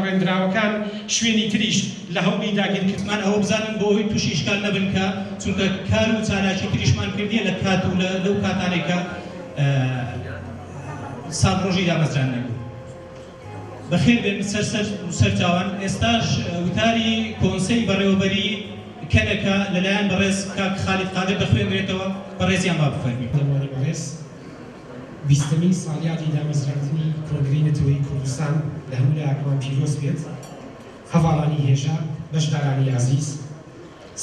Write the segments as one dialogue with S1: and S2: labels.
S1: ڕێنراوەکان شوێنی تریش لە هەوڵی داگیرکردمان ئەوە بزانن بۆ ئەوەی تووشی ئیشکال نەبنکە چونکە کار و چالاکی تریشمان کردیە لە کات و لەو کاتانێکە ساڵ ڕۆژی دامەزران نەبوو. بەخێر بێن سەرچاوان ئێستاش وتاری کۆنسەی بەڕێوەبەری کەنەکە لەلایەن بەڕێز کاک خالید قادر دەخوێنرێتەوە بەڕێزیان با بفەرمی.
S2: بەڕێز بیستەمین ساڵیادی دامەزراندنی کۆنگرەی نەتەوەیی کوردستان لە هەموو لایەکمان پیرۆز بێت. هەواڵانی هێژە، بەشدارانی عەزیز،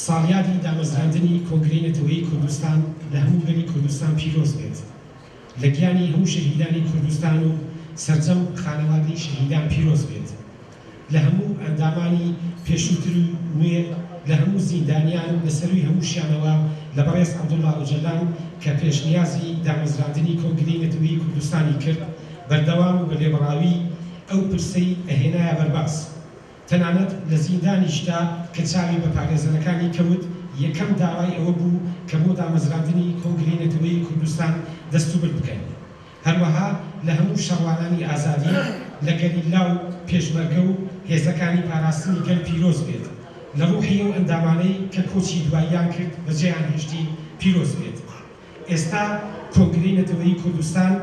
S2: ساڵیادی دامەزراندنی کۆنگرەی نەتەوەیی کوردستان لە هەموو گەلی کوردستان پیرۆز بێت. لە گیانی هەموو شەهیدانی کوردستان و سەرجەم خانەوادەی شەهیدان پیرۆز بێت. لە هەموو ئەندامانی پێشووتر و نوێ لە هەموو زیندانیان لەسەروی هەمووشیانەوە لە بەڕێز عەبدوڵڵا ئۆجەلان کە پێشنیازی دامەزراندنی کۆنگرەی نەتەوەیی کوردستانی کرد بەردەوام و بەلێبەڕاوی ئەو پرسەی ئەهێنایە بەرباس. تەنانەت لە زیندانیشدا کە چاوی بە پارێزەرەکانی کەوت یەکەم داوای ئەوە بوو کە بۆ دامەزراندنی کۆنگرەی نەتەوەیی کوردستان دەستوبرد بکەین. هەروەها لە هەموو شەڕوانانی ئازادی لە گەلیلا و پێشمەرگە و هێزەکانی پاراستنی گەل پیرۆز بێت. لە ڕوحی و ئەندامانەی کە کۆچی دواییان کرد بەجێیان هێشتی پیرۆز بێت. ئێستا کۆنگرەی نەتەوەیی کوردستان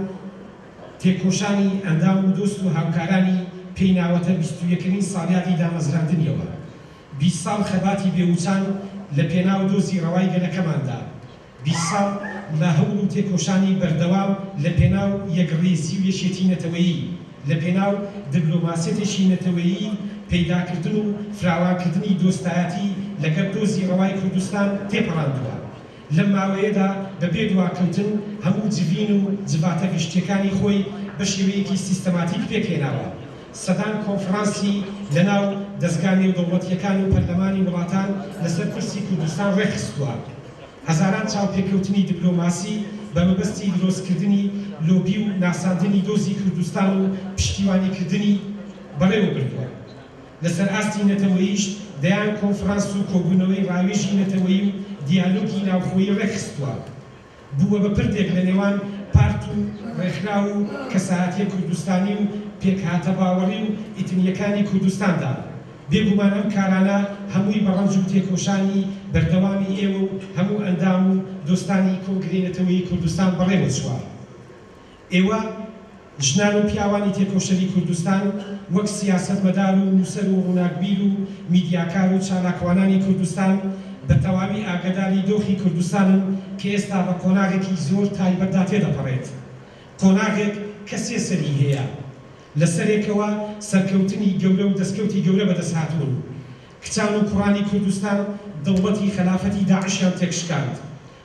S2: تێکۆشانی ئەندام و دۆست و هاوکارانی پێی ناوەتە 21مین ساڵیادی دامەزراندنیەوە. 20 ساڵ خەباتی بێوچان لە پێناو دۆزی ڕەوای گەلەکەماندا. 20 ساڵ لە هەوڵ و تێکۆشانی بەردەوام لە پێناو یەکڕێزی و یەشێتی نەتەوەیی، لە پێناو دیپلۆماسیەتێکی نەتەوەیی پەیداکردن و فراوانکردنی دۆستایەتی لەگەڵ دۆزی ڕەوای کوردستان تێپەڕاندووە. لەم ماوەیەدا بەبێ دواکەوتن هەموو جڤین و جڤاتە گشتیەکانی خۆی بە شێوەیەکی سیستەماتیک پێکهێناوە. سەدان کۆنفرانسی لەناو دەستگا نێودەوڵەتیەکان و پەرلەمانی وڵاتان لەسەر پرسی کوردستان ڕێخستووە. هەزاران چاوپێکەوتنی دیپلۆماسی بە مەبەستی دروستکردنی لۆبی و ناساندنی دۆزی کوردستان و پشتیوانیکردنی بەڕێوە بردووە. لەسەر ئاستی نەتەوەییش دەیان کۆنفرانس و کۆبوونەوەی ڕاوێژی نەتەوەیی و دیالۆگی ناوخۆیی ڕێخستووە. بووە بە پردێک لە نێوان پارت و ڕێکخرا و کەساحەتیە کوردستانی و پێکهاتە باوەڕی و ئیتنیەکانی کوردستاندا. بێگومان ئەم کارانە هەمووی بە ڕەنج و تێکۆشانی بەردەوامی ئێوە و هەموو ئەندام و دۆستانی کۆنگرەی نەتەوەیی کوردستان بەڕێوە چووە. ئێوە ژنان و پیاوانی تێکۆشەری کوردستان وەک سیاسەتمەدار و نووسەر و ڕووناکبیر و میدیاکار و چالاکوانانی کوردستان بە تەواوی ئاگداری دۆخی کوردستانن کە ئێستا بە قۆناغێکی زۆر تایبەتدا تێدەپەڕێت. قۆناغێک کە سێ سەری هەیە. لە سەرێکەوە سەرکەوتنی گەورە و دەستکەوتی گەورە بەدەست هاتوون. کچان و کوڕانی کوردستان دەوڵەتی خەلافەتی داعشیان تێکشکاند.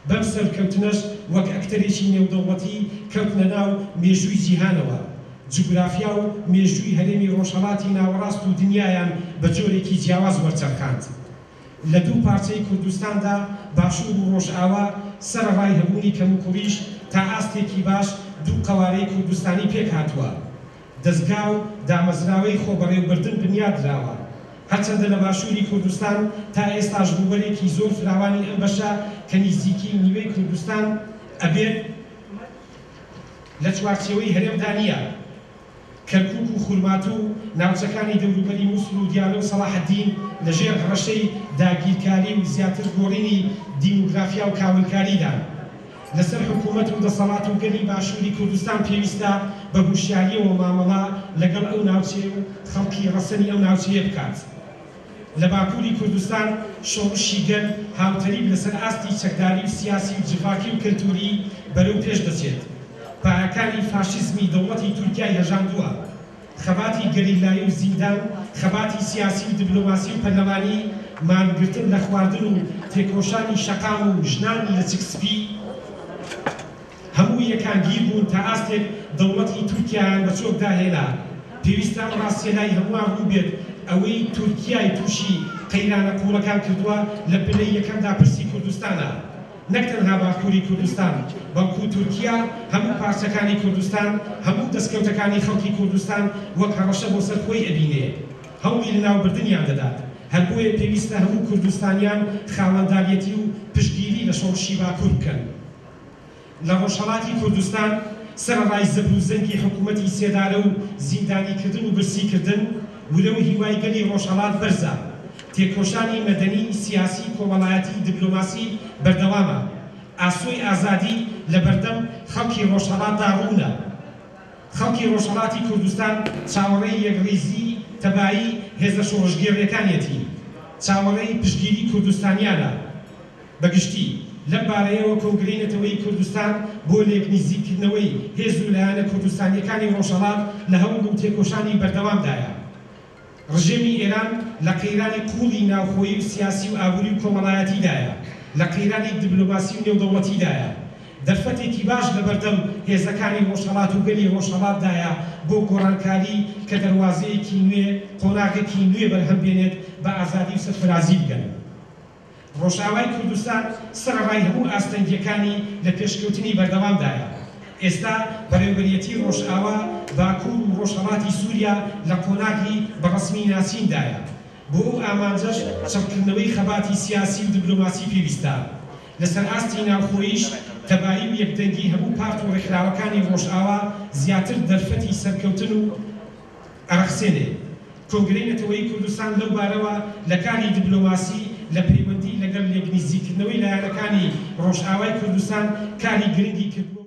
S2: بەم سەرکەوتنەش وەک ئەکتەرێکی نێودەوڵەتی کەوتنە ناو مێژووی جیهانەوە. جوگرافیا و مێژووی هەرێمی ڕۆژهەڵاتی ناوەڕاست و دنیایان بە جۆرێکی جیاواز وەرچەرخاند. لە دوو پارچەی کوردستاندا باشوور و ڕۆژئاوا سەرڕای هەبوونی کەموکوڕیش تا ئاستێکی باش دوو قەوارەی کوردستانی پێک هاتووە. دەستگا و دامەزراوەی خۆبەڕێوەبردن بنیادراوە. هەرچەندە لە باشووری کوردستان تا ئێستاش ڕووبەرێکی زۆر فراوانی ئەم بەشە کە نزیکی نیوەی کوردستان ئەبێت لە چوارچێوەی هەرێمدا نییە. کەرکووک و خورمات و ناوچەکانی دەوروبەری مووسڵ و دیالۆ و سەلاحەدین لەژێر ڕەشەی داگیرکاری و زیاتر گۆڕینی دیموگرافیا و کاولکاریدان. لەسەر حکوومەت و دەسەڵات و گەلی باشووری کوردستان پێویستە بە گوشیاریەوە مامەڵا لەگەڵ ئەو ناوچێ و خەڵکی ڕەسەنی ئەو ناوچەیە بکات. لە باکووری کوردستان شۆڕشی گەل هاوتەریب لەسەر ئاستی چەکداری و سیاسی و جفاکی و کلتوری بەرەو پێش دەچێت. پایەکانی فاشیزمی دەوڵەتی تورکیای هەژاندووە. خەباتی گەریلایی و زیندان، خەباتی سیاسی و دیپلۆماسی و پەرلەمانی، مانگرتن لە خواردن و تێکۆشانی شەقام و ژنانی لە چکسپی هەموو یەکانگیر بوون تا ئاستێک دەوڵەتی تورکیایان بە چۆک داهێنا. پێویستە ئەم ڕاستیەلای هەمووان ڕوو بێت ئەوەی تورکیای تووشی قەیرانە کوڵەکان کردووە لە پلەی یەکەمدا پرسی کوردستانە. نەک تەنها باکووری کوردستان بەڵکو تورکیا هەموو پارچەکانی کوردستان هەموو دەستکەوتەکانی خەڵکی کوردستان وەک هەڕەشە بۆ سەر خۆی ئەبینێ هەوڵی لەناوبردنیان دەدات هەر بۆیە پێویستە هەموو کوردستانیان خاوەنداریەتی و پشتگیری لە شۆڕشی باکوور بکەن لە ڕۆژهەڵاتی کوردستان سەرەڕای زەبر و زەنگی حکوومەتی سێدارە و زیندانیکردن و برسیکردن ولە و هیوای گەلی ڕۆژهەڵات بەرزە تێکۆشانی مەدەنی سیاسی کۆمەڵایەتی دیپلۆماسی بەردەوامە ئاسۆی ئازادی لە بەردەم خەڵکی ڕۆژهەڵاتدا ڕوونە خەڵکی ڕۆژهەڵاتی کوردستان چاوەڕێی یەکڕێزی تەبایی هێزە شۆڕژگێڕیەکانیەتی چاوەڕێی پشتگیری کوردستانیانە بەگشتی لەم بارەیەوە کۆنگرەی نەتەوەیی کوردستان بۆ لێکنیزیکردنەوەی هێز و لایەنە کوردستانیەکانی ڕۆژهەڵات لە هەوڵ تێکۆشانی بەردەوامدایە ڕژێمی ئێران لە قەیرانی قوڵی ناوخۆیی و سیاسی و ئابووری و کۆمەڵایەتیدایە لە قەیرانی دیپلۆماسی و نێودەوڵەتیدایە دەرفەتێکی باش لە بەردەم هێزەکانی ڕۆژهەڵات و گەلی ڕۆژهەڵاتدایە بۆ گۆڕانکاری کە دەواازەیەکی نوێ قۆناغێکی نوێ بەرهەم بێنێت بە ئازادی و سەرفرازی بگەن ڕۆژئاوای کوردستان سەرەڕای هەموو ئاستەنگیەکانی لە پێشکەوتنی بەردەوامدایە ئێستا بەڕێوەبەریەتی ڕۆژئاوا باکوور و ڕۆژهەڵاتی سووریا لە قۆناغی بەڕەسمی ناسیندایە بۆ ئەو ئامانجەش چڕکردنەوەی خەباتی سیاسی و دیپلۆماسی پێویستە لەسەر ئاستی ناوخۆییش تەبایی و یەکدەنگی هەموو پارت و ڕێکخراوەکانی ڕۆژئاوا زیاتر دەرفەتی سەرکەوتن و ئەرەخسێنێ کۆنگرەی نەتەوەیی کوردستان لەو بارەوە لە کاری دیپلۆماسی لە پەیوەندی لەگەڵ لێکنیزیکردنەوەی لایەنەکانی ڕۆژئاوای کوردستان کاری گرنگی کردووە